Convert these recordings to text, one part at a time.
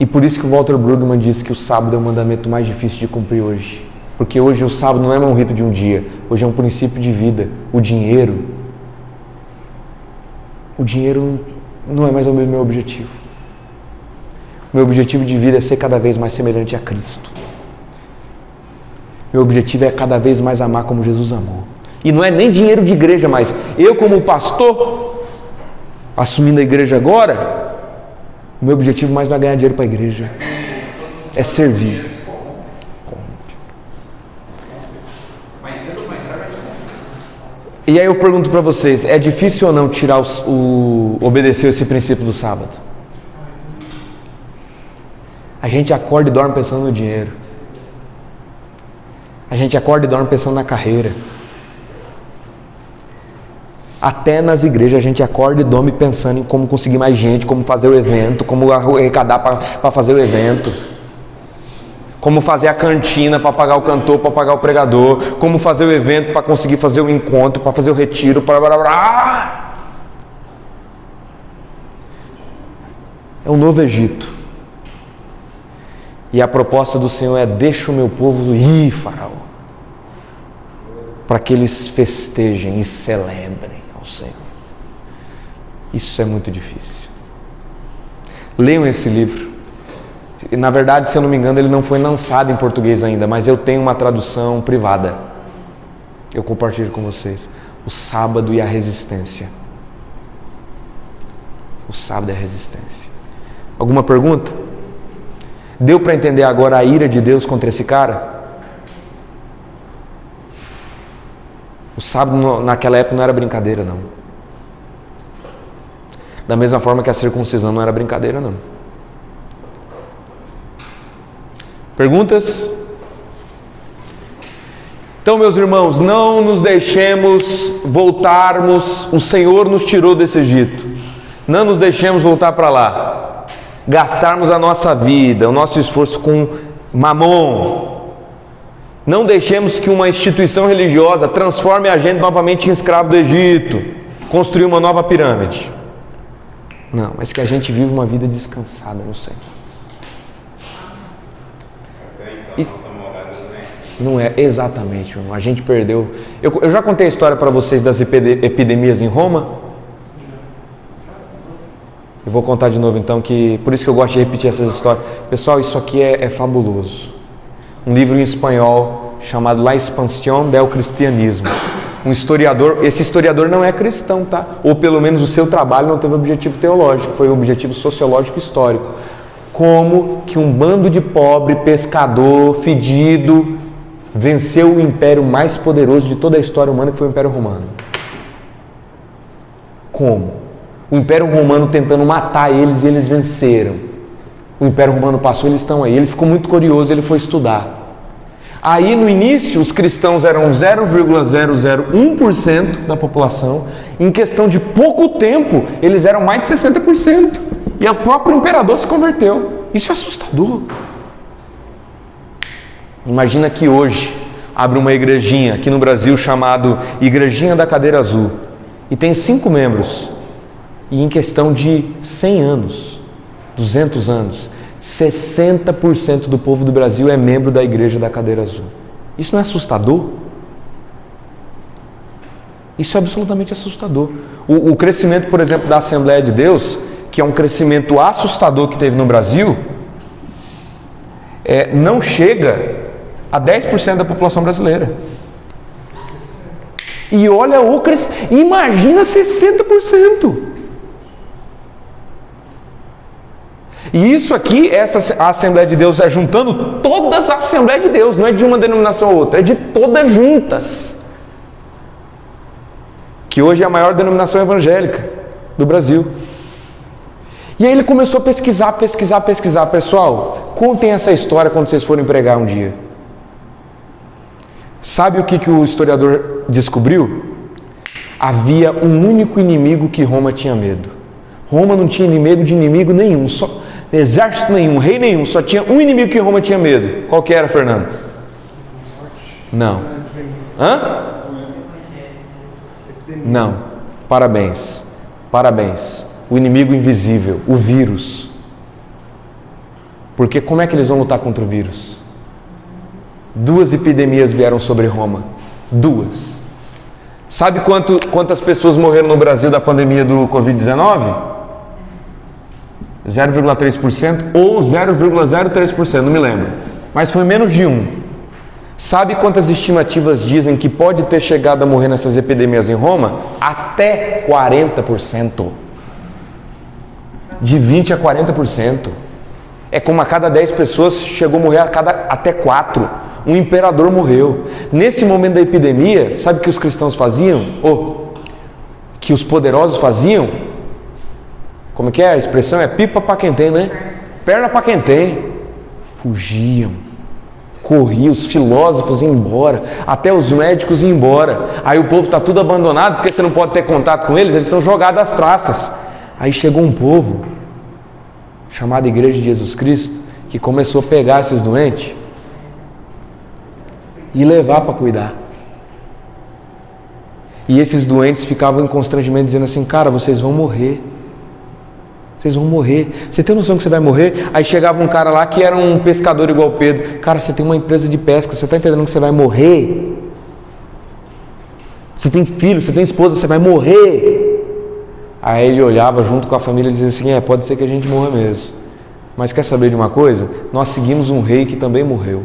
E por isso que o Walter Brueggemann disse que o sábado é o mandamento mais difícil de cumprir hoje. Porque hoje o sábado não é um rito de um dia, hoje é um princípio de vida. O dinheiro não é mais o meu objetivo. O meu objetivo de vida é ser cada vez mais semelhante a Cristo. Meu objetivo é cada vez mais amar como Jesus amou. E não é nem dinheiro de igreja, mas eu como pastor, assumindo a igreja agora, o meu objetivo mais não é ganhar dinheiro para a igreja, é servir. E aí eu pergunto para vocês, é difícil ou não tirar obedecer esse princípio do sábado? A gente acorda e dorme pensando no dinheiro. A gente acorda e dorme pensando na carreira. Até nas igrejas a gente acorda e dorme pensando em como conseguir mais gente, como fazer o evento, como arrecadar para fazer o evento. Como fazer a cantina para pagar o cantor, para pagar o pregador. Como fazer o evento para conseguir fazer o encontro, para fazer o retiro. É um novo Egito. E a proposta do Senhor é: deixa o meu povo ir, Faraó, para que eles festejem e celebrem ao Senhor. Isso é muito difícil. Leiam esse livro. Na verdade, se eu não me engano, ele não foi lançado em português ainda, mas eu tenho uma tradução privada. Eu compartilho com vocês. O sábado e a resistência. O sábado e a resistência. Alguma pergunta? Deu para entender agora a ira de Deus contra esse cara? O sábado naquela época não era brincadeira, não. Da mesma forma que a circuncisão não era brincadeira, não. Perguntas? Então, meus irmãos, não nos deixemos voltarmos. O Senhor nos tirou desse Egito. Não nos deixemos voltar para lá. Gastarmos a nossa vida, o nosso esforço com mamon. Não deixemos que uma instituição religiosa transforme a gente novamente em escravo do Egito, construir uma nova pirâmide. Não, mas que a gente viva uma vida descansada no Senhor. Isso não é exatamente, irmão. A gente perdeu. Eu já contei a história para vocês das epidemias em Roma. Eu vou contar de novo então, que por isso que eu gosto de repetir essas histórias. Pessoal, isso aqui é fabuloso. Um livro em espanhol chamado La Expansión del Cristianismo. Um historiador, esse historiador não é cristão, tá? Ou pelo menos o seu trabalho não teve objetivo teológico, foi um objetivo sociológico histórico. Como que um bando de pobre, pescador, fedido, venceu o império mais poderoso de toda a história humana, que foi o Império Romano. Como? O Império Romano tentando matar eles e eles venceram. O Império Romano passou, eles estão aí. Ele ficou muito curioso, ele foi estudar. Aí no início os cristãos eram 0,001% da população. Em questão de pouco tempo eles eram mais de 60%. E o próprio imperador se converteu. Isso é assustador. Imagina que hoje abre uma igrejinha aqui no Brasil chamado Igrejinha da Cadeira Azul. E tem 5 membros. E em questão de 100 anos, 200 anos, 60% do povo do Brasil é membro da Igreja da Cadeira Azul. Isso não é assustador? Isso é absolutamente assustador. O crescimento, por exemplo, da Assembleia de Deus, que é um crescimento assustador que teve no Brasil, não chega a 10% da população brasileira. E olha o crescimento, imagina 60%. E isso aqui, a Assembleia de Deus é juntando todas as Assembleias de Deus, não é de uma denominação ou outra, é de todas juntas. Que hoje é a maior denominação evangélica do Brasil. E aí ele começou a pesquisar. Pessoal, contem essa história quando vocês forem pregar um dia. Sabe o que o historiador descobriu? Havia um único inimigo que Roma tinha medo. Roma não tinha medo de inimigo nenhum, exército nenhum, rei nenhum, só tinha um inimigo que Roma tinha medo. Qual que era, Fernando? Não. Hã? Não. Parabéns. O inimigo invisível, o vírus. Porque como é que eles vão lutar contra o vírus? 2 epidemias vieram sobre Roma. 2. Sabe quantas pessoas morreram no Brasil da pandemia do Covid-19? 0,3% ou 0,03%, não me lembro. Mas foi menos de 1. Sabe quantas estimativas dizem que pode ter chegado a morrer nessas epidemias em Roma? Até 40%. De 20% a 40%. É como a cada 10 pessoas chegou a morrer até 4. Um imperador morreu. Nesse momento da epidemia, sabe o que os cristãos faziam? Que os poderosos faziam? Como que é a expressão? É pipa para quem tem, né? Perna para quem tem. Fugiam. Corriam, os filósofos iam embora, até os médicos iam embora. Aí o povo está tudo abandonado, porque você não pode ter contato com eles estão jogados às traças. Aí chegou um povo, chamado Igreja de Jesus Cristo, que começou a pegar esses doentes e levar para cuidar. E esses doentes ficavam em constrangimento, dizendo assim: cara, vocês vão morrer. Vocês vão morrer. Você tem noção que você vai morrer? Aí chegava um cara lá que era um pescador igual o Pedro. Cara, você tem uma empresa de pesca, você está entendendo que você vai morrer? Você tem filho, você tem esposa, você vai morrer. Aí ele olhava junto com a família e dizia assim: pode ser que a gente morra mesmo. Mas quer saber de uma coisa? Nós seguimos um rei que também morreu.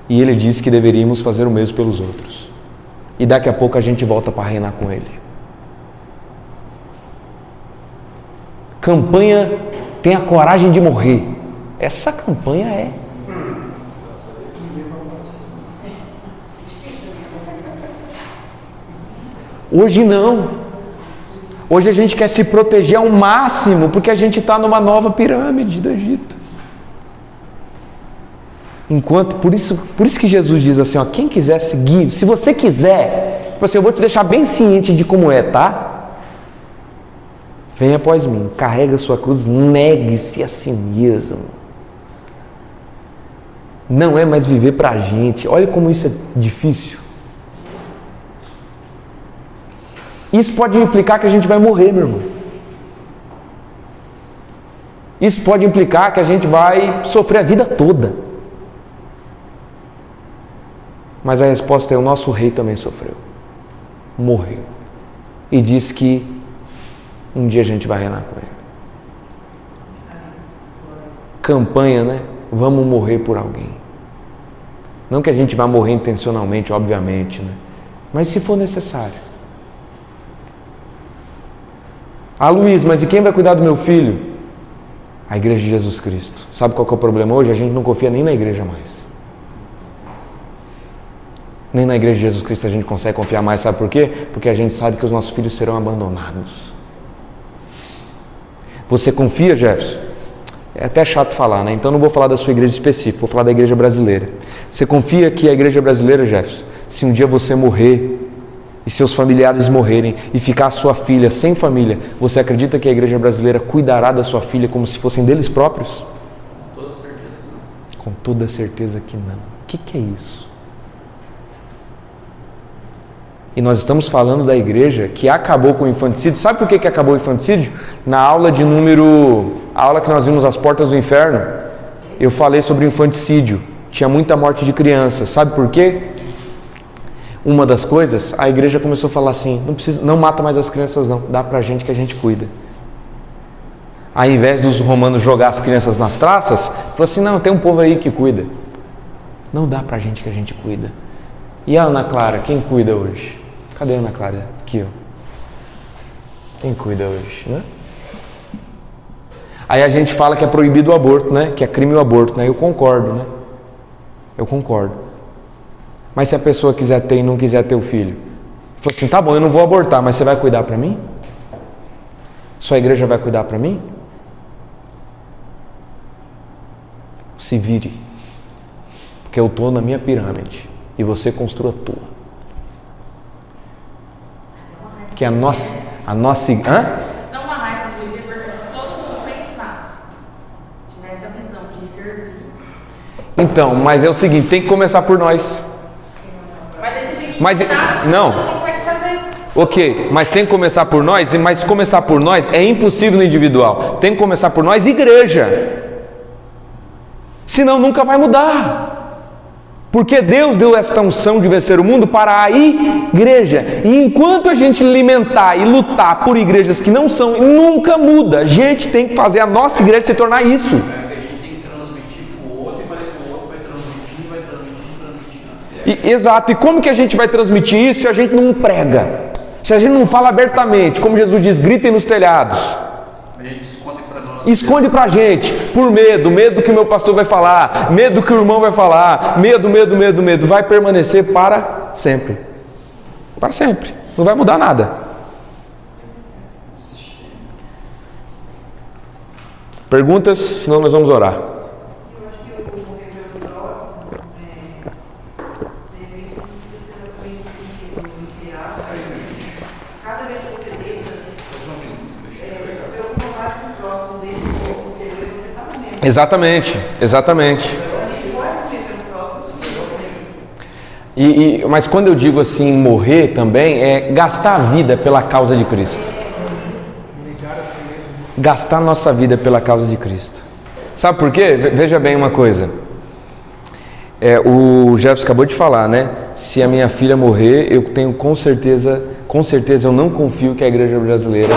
E ele disse que deveríamos fazer o mesmo pelos outros. E daqui a pouco a gente volta para reinar com ele. Campanha tem a coragem de morrer. Essa campanha é. Hoje não. Hoje a gente quer se proteger ao máximo, porque a gente está numa nova pirâmide do Egito. Por isso que Jesus diz assim, quem quiser seguir, se você quiser, eu vou te deixar bem ciente de como é, tá? Venha após mim, carrega a sua cruz, negue-se a si mesmo. Não é mais viver para a gente. Olha como isso é difícil. Isso pode implicar que a gente vai morrer, meu irmão. Isso pode implicar que a gente vai sofrer a vida toda. Mas a resposta é: o nosso rei também sofreu. Morreu. E diz que um dia a gente vai reinar com ele. Campanha, né? Vamos morrer por alguém. Não que a gente vá morrer intencionalmente, obviamente, né? Mas se for necessário. Luiz, mas e quem vai cuidar do meu filho? A Igreja de Jesus Cristo. Sabe qual que é o problema hoje? A gente não confia nem na igreja mais. Nem na Igreja de Jesus Cristo a gente consegue confiar mais. Sabe por quê? Porque a gente sabe que os nossos filhos serão abandonados. Você confia, Jefferson? É até chato falar, né? Então não vou falar da sua igreja específica, vou falar da igreja brasileira. Você confia que a igreja brasileira, Jefferson, se um dia você morrer e seus familiares morrerem e ficar a sua filha sem família, você acredita que a igreja brasileira cuidará da sua filha como se fossem deles próprios? Com toda certeza que não. Com toda certeza que não. O que é isso? E nós estamos falando da igreja que acabou com o infanticídio. Sabe por que acabou o infanticídio? Na aula a aula que nós vimos As Portas do Inferno, eu falei sobre o infanticídio. Tinha muita morte de crianças. Sabe por quê? Uma das coisas, a igreja começou a falar assim: não mata mais as crianças não, dá pra gente que a gente cuida. Ao invés dos romanos jogar as crianças nas traças, falou assim: não, tem um povo aí que cuida. Não dá pra gente que a gente cuida. E a Ana Clara, quem cuida hoje? Cadê a Ana Clara? Aqui, ó. Quem cuida hoje, né? Aí a gente fala que é proibido o aborto, né? Que é crime o aborto, né? Eu concordo, né? Eu concordo. Mas se a pessoa quiser ter e não quiser ter o filho, falou assim: tá bom, eu não vou abortar, mas você vai cuidar para mim? Sua igreja vai cuidar para mim? Se vire. Porque eu estou na minha pirâmide e você construa a tua. Porque a nossa... Dá uma raiva de viver, porque se todo mundo pensasse, tivesse a visão de servir. Então, mas é o seguinte, tem que começar por nós. Vai decidir que Mas nada, não. você consegue fazer. Ok, mas tem que começar por nós, mas se começar por nós é impossível no individual. Tem que começar por nós, igreja. Senão nunca vai mudar. Porque Deus deu esta unção de vencer o mundo para a igreja. E enquanto a gente alimentar e lutar por igrejas que não são, nunca muda. A gente tem que fazer a nossa igreja se tornar isso. A gente tem que transmitir para o outro, e o outro vai transmitindo. Exato. E como que a gente vai transmitir isso se a gente não prega? Se a gente não fala abertamente, como Jesus diz, gritem nos telhados. A gente esconde para nós. Esconde pra gente, por medo que o meu pastor vai falar, medo que o irmão vai falar, medo, vai permanecer para sempre. Para sempre, não vai mudar nada. Perguntas? Senão nós vamos orar. Eu acho que o morrer pelo próximo, de repente não precisa ser exatamente no sentido entre aspas. Cada vez que você deixa, se preocupar mais com o próximo dele, você está comendo. Exatamente. A gente pode morrer pelo próximo, sim. Mas quando eu digo assim, morrer também, é gastar a vida pela causa de Cristo. Gastar nossa vida pela causa de Cristo. Sabe por quê? Veja bem uma coisa. O Jefferson acabou de falar, né? Se a minha filha morrer, eu tenho com certeza eu não confio que a igreja brasileira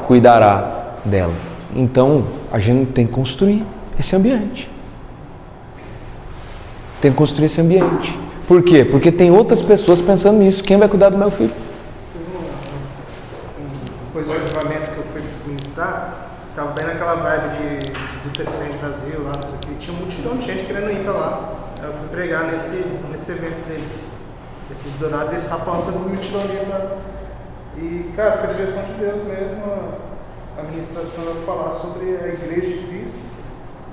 cuidará dela. Então, a gente tem que construir esse ambiente. Tem que construir esse ambiente. Por quê? Porque tem outras pessoas pensando nisso. Quem vai cuidar do meu filho? Depois do equipamento que eu fui ministrar, estava bem naquela vibe do TC de Brasil, lá, não sei o que. Tinha um multidão de gente querendo ir para lá. Aí eu fui pregar nesse evento deles. Aqui de Dourados, eles estavam falando sobre multidão de ir lá. E, cara, foi a direção de Deus mesmo a ministração a falar sobre a igreja de Cristo.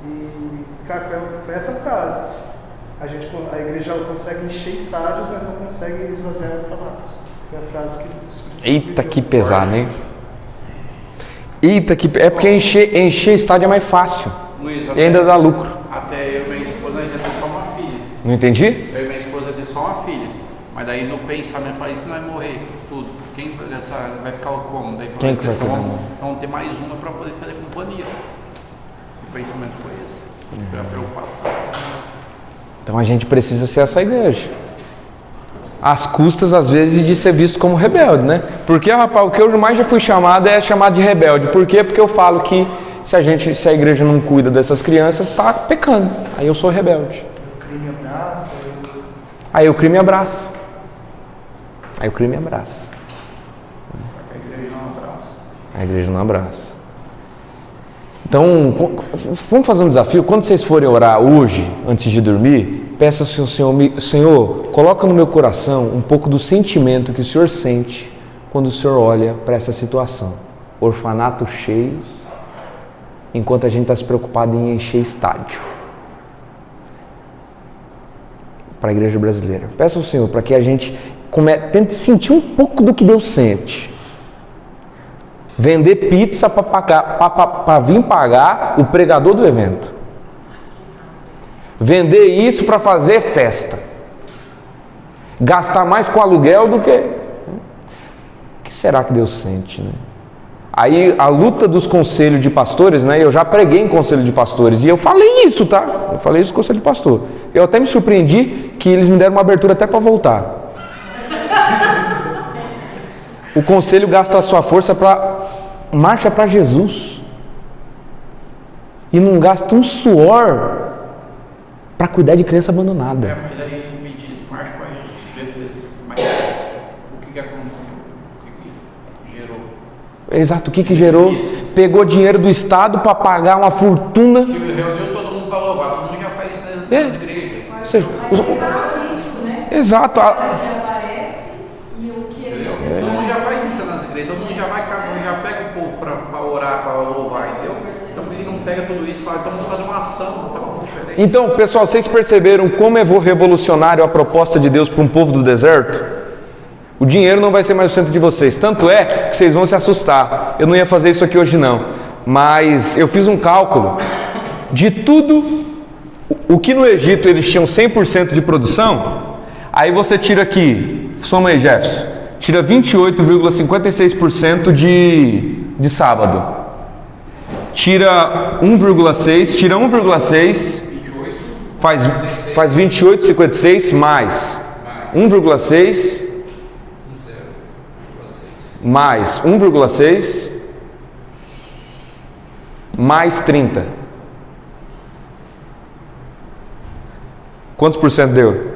E, cara, foi essa frase. A igreja ela consegue encher estádios, mas não consegue esvaziar orfanatos. Foi a frase que o Espírito Santo Eita, que pesado, hein? É porque encher estádio é mais fácil. Luiz, E ainda dá lucro. Até eu e minha esposa, nós já temos só uma filha. Não entendi? Eu e minha esposa temos só uma filha. Mas daí no pensamento, fala, isso não vai morrer, tudo. Quem vai ficar como? Daí Quem que vai cuidar? Então vamos ter mais uma para poder fazer companhia. O pensamento foi esse. Foi a preocupação. Então a gente precisa ser essa igreja. Às custas, às vezes, de ser visto como rebelde, né? Porque, rapaz, o que eu mais já fui chamado é chamado de rebelde. Por quê? Porque eu falo que se a igreja não cuida dessas crianças, está pecando. Aí eu sou rebelde. O crime abraça. Aí o crime abraça. Aí o crime abraça. A igreja não abraça. A igreja não abraça. Então, vamos fazer um desafio. Quando vocês forem orar hoje, antes de dormir, peça ao Senhor, coloca no meu coração um pouco do sentimento que o Senhor sente quando o Senhor olha para essa situação. Orfanatos cheios, enquanto a gente está se preocupado em encher estádio. Para a igreja brasileira. Peça ao Senhor para que a gente tente sentir um pouco do que Deus sente. Vender pizza para vir pagar o pregador do evento. Vender isso para fazer festa. Gastar mais com aluguel do que... O que será que Deus sente, né? Aí a luta dos conselhos de pastores, né? Eu já preguei em conselho de pastores e eu falei isso, tá? Eu falei isso no conselho de pastor. Eu até me surpreendi que eles me deram uma abertura até para voltar. O conselho gasta a sua força marcha para Jesus e não gasta um suor para cuidar de criança abandonada. Mas aí me diz, marcha para Jesus, beleza. Mas o que aconteceu? O que gerou? Exato, o que gerou? Pegou dinheiro do Estado para pagar uma fortuna. Que reuniu todo mundo para louvar, todo mundo já faz isso nas igrejas. Ou seja, né? exato. Aparece e o que Entendeu? Todo mundo já faz isso nas igrejas, todo mundo já pega o povo para orar, para louvar, entendeu? Então ele não pega tudo isso e fala, então vamos fazer uma ação, então, diferente. Então, pessoal, vocês perceberam como é revolucionário a proposta de Deus para um povo do deserto? O dinheiro não vai ser mais o centro de vocês. Tanto é que vocês vão se assustar. Eu não ia fazer isso aqui hoje não. Mas eu fiz um cálculo de tudo o que no Egito eles tinham 100% de produção. Aí você tira aqui, soma aí, Jefferson. Tira 28,56% de sábado. Tira 1,6, tira 1,6, faz 28,56 mais 1,6 mais 1,6 mais 30. Quantos por cento deu?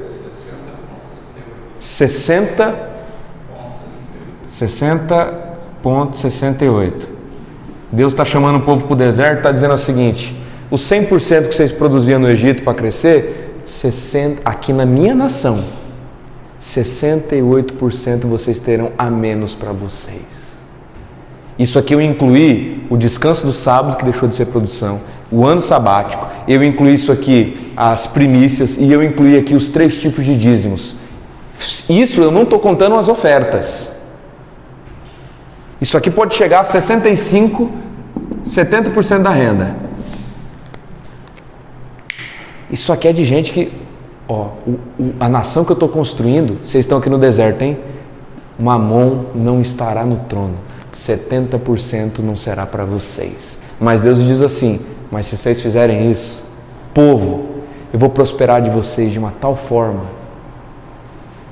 60,68. Deus está chamando o povo para o deserto, está dizendo o seguinte: os 100% que vocês produziam no Egito para crescer, 60, aqui na minha nação, 68% vocês terão a menos para vocês. Isso aqui eu incluí o descanso do sábado, que deixou de ser produção, o ano sabático, eu incluí isso aqui, as primícias, e eu incluí aqui os 3 tipos de dízimos. Isso eu não estou contando as ofertas. Isso aqui pode chegar a 65%, 70% da renda. Isso aqui é de gente que, a nação que eu estou construindo, vocês estão aqui no deserto, hein? Mamon não estará no trono, 70% não será para vocês. Mas Deus diz assim: mas se vocês fizerem isso, povo, eu vou prosperar de vocês de uma tal forma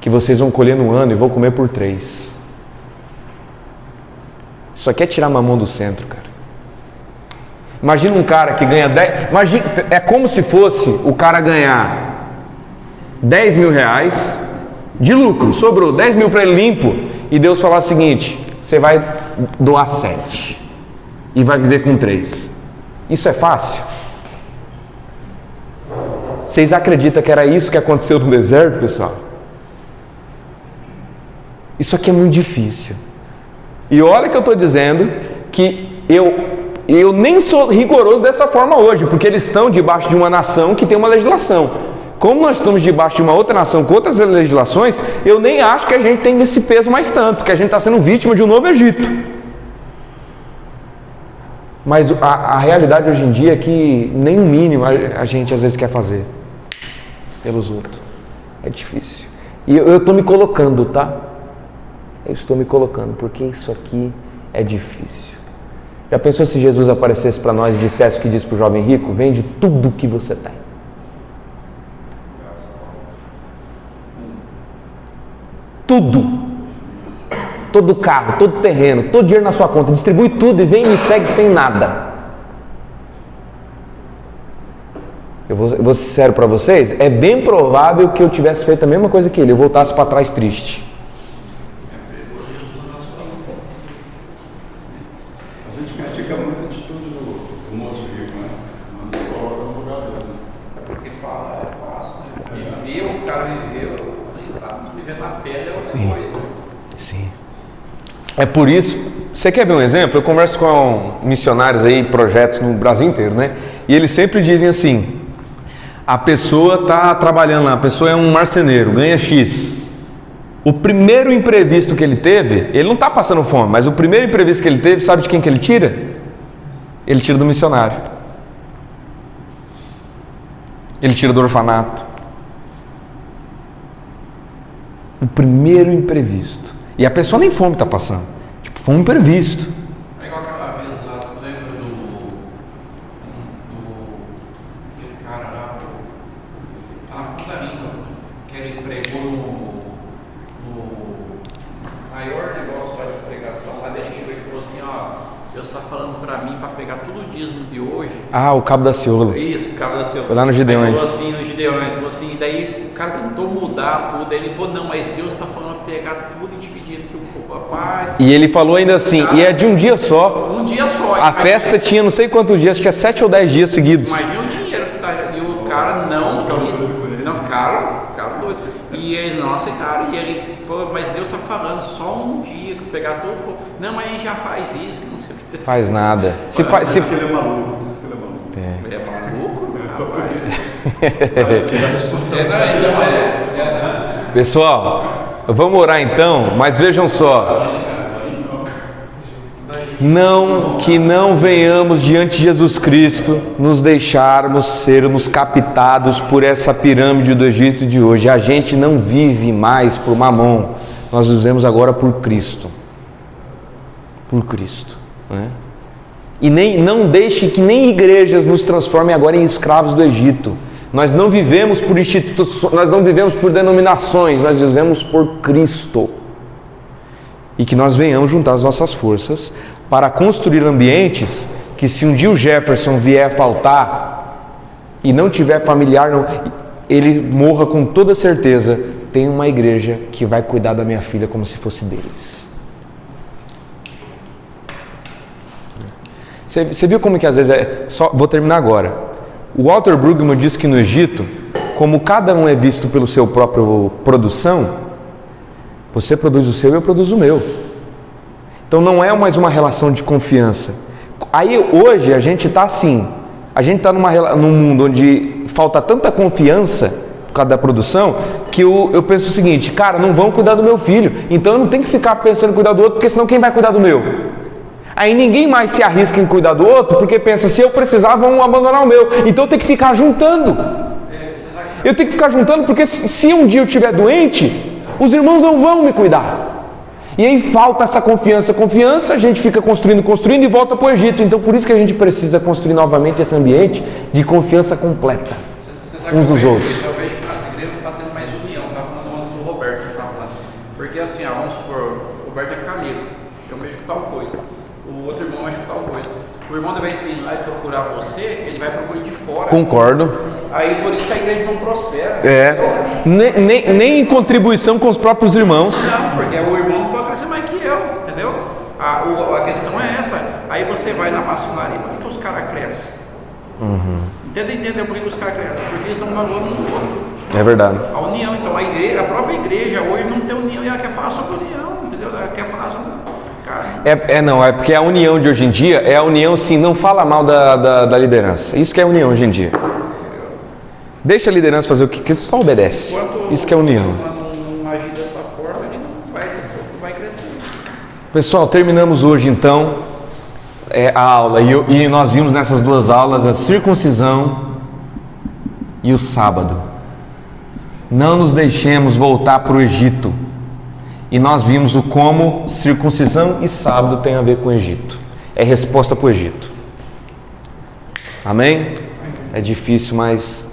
que vocês vão colher no ano e vou comer por 3. Isso aqui é tirar mamão do centro, cara. Imagina um cara que ganha 10... é como se fosse o cara ganhar 10 mil reais de lucro, sobrou 10 mil para ele limpo, e Deus falar o seguinte: você vai doar 7 e vai viver com 3. Isso é fácil? Vocês acreditam que era isso que aconteceu no deserto, pessoal? Isso aqui é muito difícil. E olha que eu estou dizendo que eu nem sou rigoroso dessa forma hoje, porque eles estão debaixo de uma nação que tem uma legislação. Como nós estamos debaixo de uma outra nação com outras legislações, eu nem acho que a gente tem esse peso mais tanto, que a gente está sendo vítima de um novo Egito. Mas a realidade hoje em dia é que nem o mínimo a gente às vezes quer fazer pelos outros. É difícil. E eu estou me colocando, tá? Eu estou me colocando, porque isso aqui é difícil. Já pensou se Jesus aparecesse para nós e dissesse o que disse para o jovem rico? Vende tudo o que você tem. Tudo. Todo carro, todo terreno, todo dinheiro na sua conta, distribui tudo e vem e me segue sem nada. Eu vou ser sincero para vocês, é bem provável que eu tivesse feito a mesma coisa que ele, eu voltasse para trás triste. A gente critica muito a atitude do moço rico, né? Mas se coloca no lugar dele. Porque falar é fácil, né? Viver, o cara viveu, viver na pele é outra coisa. Sim. É por isso, você quer ver um exemplo? Eu converso com missionários aí, projetos no Brasil inteiro, né? E eles sempre dizem assim: a pessoa está trabalhando lá, a pessoa é um marceneiro, ganha X. O primeiro imprevisto que ele teve, ele não está passando fome, mas o primeiro imprevisto que ele teve, sabe de quem que ele tira? Ele tira do missionário. Ele tira do orfanato. O primeiro imprevisto. E a pessoa nem fome está passando. Tipo, foi um imprevisto. É igual aquela vez lá, você lembra aquele cara lá, tá na ponta da língua, que ele pregou no maior negócio lá de pregação, lá dele chegou e falou assim: ó, Deus está falando para mim para pegar todo o dízimo de hoje. Ah, o Cabo da Ciolo. Isso, o Cabo da Ciolo. Foi lá no Gideões. Falou assim, no Gideões, falou assim, e daí o cara tentou mudar tudo, aí ele falou: não, mas Deus está falando para pegar tudo e dividir entre o papai. E ele falou ainda assim, e é de um dia só. Um dia só. A festa tinha não sei quantos dias, acho que é 7 ou 10 dias seguidos. Imagina o dinheiro que tá. E o cara não ficaram doidos. E eles não aceitaram. E ele falou: mas Deus está falando só um dia, que pegar todo o povo. Não, mas a gente já faz isso, que não sei o que. Faz nada. Diz que ele é maluco, diz que ele é maluco. É maluco? Rapaz. Pessoal, vamos orar então, mas vejam só. Que não venhamos diante de Jesus Cristo nos deixarmos sermos captados por essa pirâmide do Egito de hoje. A gente não vive mais por mamon, nós vivemos agora por Cristo. Por Cristo, né? E não deixe que nem igrejas nos transformem agora em escravos do Egito. Nós não vivemos por instituições, nós não vivemos por denominações, nós vivemos por Cristo. E que nós venhamos juntar as nossas forças para construir ambientes que, se um dia o Jefferson vier a faltar e não tiver familiar, ele morra com toda certeza. Tem uma igreja que vai cuidar da minha filha como se fosse deles. Você viu como que às vezes vou terminar agora. O Walter Brueggemann diz que no Egito, como cada um é visto pelo seu próprio produção, você produz o seu e eu produzo o meu. Então não é mais uma relação de confiança. Aí hoje a gente está assim, a gente está num mundo onde falta tanta confiança por causa da produção, que eu penso o seguinte: cara, não vão cuidar do meu filho, então eu não tenho que ficar pensando em cuidar do outro, porque senão quem vai cuidar do meu? Aí ninguém mais se arrisca em cuidar do outro, porque pensa, se eu precisar, vão abandonar o meu. Então eu tenho que ficar juntando. Eu tenho que ficar juntando, porque se um dia eu estiver doente, os irmãos não vão me cuidar. E aí falta essa confiança, a gente fica construindo e volta para o Egito. Então por isso que a gente precisa construir novamente esse ambiente de confiança completa uns dos outros. Eu vejo que nas igrejas não está tendo mais união. Estava falando do Roberto, que estava falando. Porque assim, vamos supor, o Roberto é calheiro, eu mexo com tal coisa. O outro irmão mexe com tal coisa. O irmão, ao invés de vir lá e procurar você, ele vai procurar de fora. Concordo. Aí por isso que a igreja não prospera. Nem em contribuição com os próprios irmãos. Não, porque o irmão não pode crescer mais que eu, entendeu? A questão é essa. Aí você vai na maçonaria, por que os caras crescem? Tenta entender por que os caras crescem. Porque eles dão valor um no outro. É verdade. A união, então, a própria igreja hoje não tem união e ela quer falar sobre união, entendeu? Ela quer falar sobre... É porque a união de hoje em dia é a união, sim, não fala mal da liderança. Isso que é a união hoje em dia. Deixa a liderança fazer o que só obedece. Isso que é a união. Quando não agir dessa forma, ele não vai crescer. Pessoal, terminamos hoje então a aula. E nós vimos nessas duas aulas a circuncisão e o sábado. Não nos deixemos voltar para o Egito. E nós vimos o como circuncisão e sábado tem a ver com o Egito. É resposta para o Egito. Amém? É difícil, mas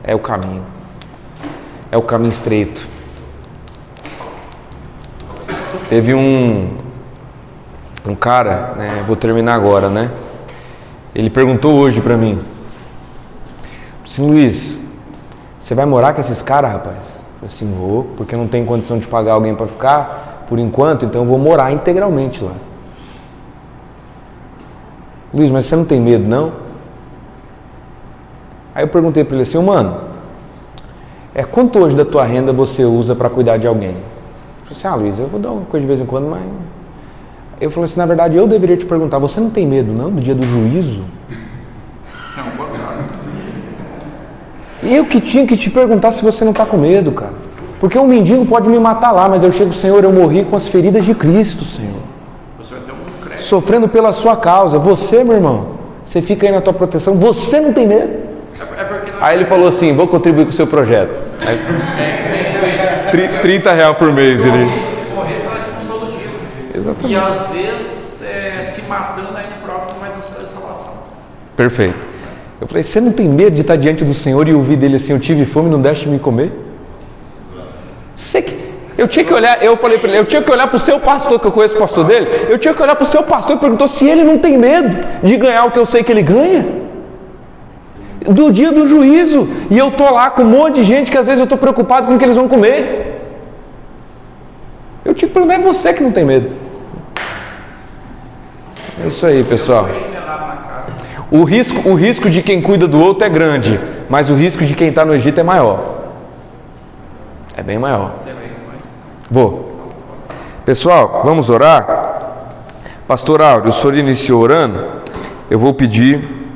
é o caminho. É o caminho estreito. Teve um cara, né, vou terminar agora, né? Ele perguntou hoje para mim: assim, Luiz, você vai morar com esses caras, rapaz? Assim, vou, porque eu não tenho condição de pagar alguém para ficar por enquanto, então eu vou morar integralmente lá. Luiz, mas você não tem medo, não? Aí eu perguntei para ele assim: mano, quanto hoje da tua renda você usa para cuidar de alguém? Eu falei assim: Luiz, eu vou dar uma coisa de vez em quando, mas... Eu falei assim: na verdade eu deveria te perguntar, você não tem medo, não, do dia do juízo? Não, contrário. Eu que tinha que te perguntar se você não está com medo, cara. Porque um mendigo pode me matar lá, mas eu chego, Senhor, eu morri com as feridas de Cristo, Senhor. Você vai ter um crédito. Sofrendo pela sua causa. Você, meu irmão, você fica aí na tua proteção, você não tem medo. Aí ele falou assim: vou contribuir com o seu projeto. Aí, R$30 por mês. Ele... Morrer nós estamos todo dia. Exatamente. E às vezes se matando aí no próprio não vai nos trazer salvação. Perfeito. Eu falei: você não tem medo de estar diante do Senhor e ouvir dele assim: eu tive fome, não deixe de me comer? Eu tinha que olhar, eu falei para ele, eu tinha que olhar para o seu pastor, que eu conheço o pastor dele, eu tinha que olhar para o seu pastor e perguntou se ele não tem medo de ganhar o que eu sei que ele ganha. Do dia do juízo. E eu tô lá com um monte de gente que às vezes eu tô preocupado com o que eles vão comer. Eu tinha que perguntar: é você que não tem medo. É isso aí, pessoal. O risco de quem cuida do outro é grande, mas o risco de quem está no Egito é maior. É bem maior. Vou. Pessoal, vamos orar? Pastor Áureo, o senhor iniciou orando. Eu vou pedir